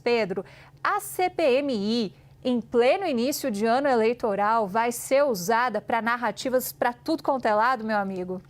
Pedro, a CPMI, em pleno início de ano eleitoral, vai ser usada para narrativas para tudo quanto é lado, meu amigo?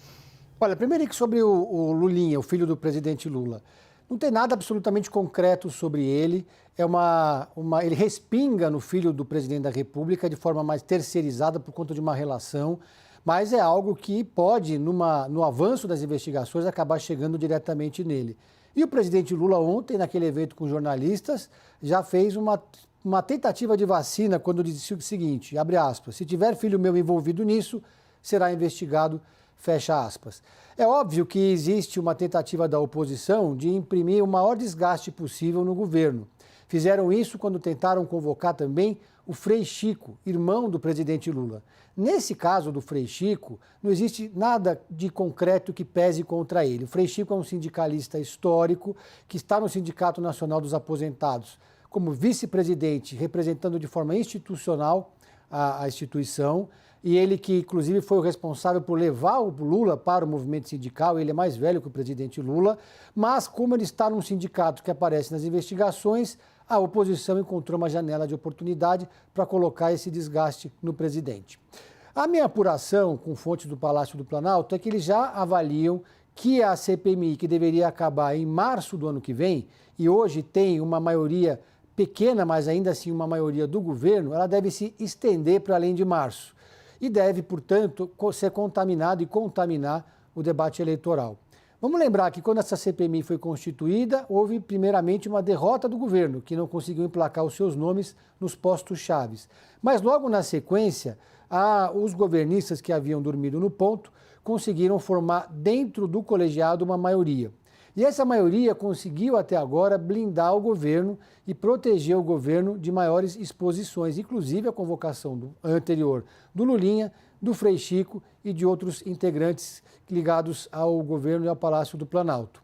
Olha, primeiro que sobre o Lulinha, o filho do presidente Lula. Não tem nada absolutamente concreto sobre ele. Ele respinga no filho do presidente da República de forma mais terceirizada por conta de uma relação, mas é algo que pode, no avanço das investigações, acabar chegando diretamente nele. E o presidente Lula ontem, naquele evento com jornalistas, já fez uma tentativa de vacina quando disse o seguinte, abre aspas, se tiver filho meu envolvido nisso, será investigado, fecha aspas. É óbvio que existe uma tentativa da oposição de imprimir o maior desgaste possível no governo. Fizeram isso quando tentaram convocar também o Frei Chico, irmão do presidente Lula. Nesse caso do Frei Chico, não existe nada de concreto que pese contra ele. O Frei Chico é um sindicalista histórico que está no Sindicato Nacional dos Aposentados como vice-presidente, representando de forma institucional a instituição, e ele que, inclusive, foi o responsável por levar o Lula para o movimento sindical, ele é mais velho que o presidente Lula, mas como ele está num sindicato que aparece nas investigações, a oposição encontrou uma janela de oportunidade para colocar esse desgaste no presidente. A minha apuração com fontes do Palácio do Planalto é que eles já avaliam que a CPMI, que deveria acabar em março do ano que vem, e hoje tem uma maioria pequena, mas ainda assim uma maioria do governo, ela deve se estender para além de março e deve, portanto, ser contaminado e contaminar o debate eleitoral. Vamos lembrar que quando essa CPMI foi constituída, houve primeiramente uma derrota do governo, que não conseguiu emplacar os seus nomes nos postos chaves. Mas logo na sequência, os governistas que haviam dormido no ponto conseguiram formar dentro do colegiado uma maioria. E essa maioria conseguiu até agora blindar o governo e proteger o governo de maiores exposições, inclusive a convocação anterior do Lulinha, do Frei Chico e de outros integrantes ligados ao governo e ao Palácio do Planalto.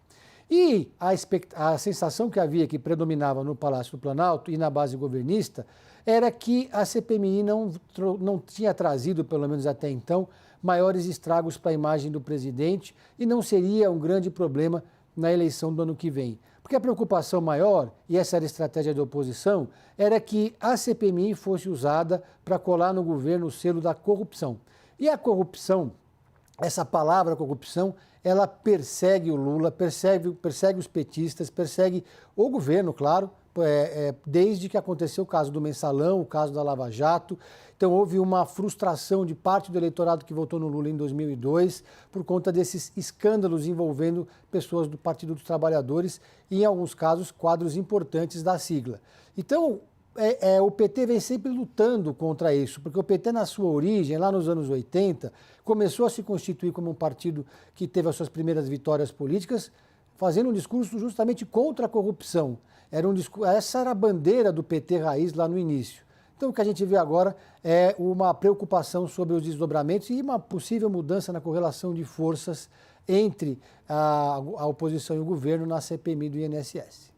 E a sensação que havia, que predominava no Palácio do Planalto e na base governista, era que a CPMI não tinha trazido, pelo menos até então, maiores estragos para a imagem do presidente e não seria um grande problema na eleição do ano que vem. Porque a preocupação maior, e essa era a estratégia da oposição, era que a CPMI fosse usada para colar no governo o selo da corrupção. E a corrupção, essa palavra corrupção, ela persegue o Lula, persegue os petistas, persegue o governo, claro, desde que aconteceu o caso do Mensalão, o caso da Lava Jato. Então houve uma frustração de parte do eleitorado que votou no Lula em 2002 por conta desses escândalos envolvendo pessoas do Partido dos Trabalhadores e, em alguns casos, quadros importantes da sigla. Então, o PT vem sempre lutando contra isso, porque o PT, na sua origem, lá nos anos 80, começou a se constituir como um partido que teve as suas primeiras vitórias políticas, fazendo um discurso justamente contra a corrupção. Essa era a bandeira do PT raiz lá no início. Então, o que a gente vê agora é uma preocupação sobre os desdobramentos e uma possível mudança na correlação de forças entre a oposição e o governo na CPMI do INSS.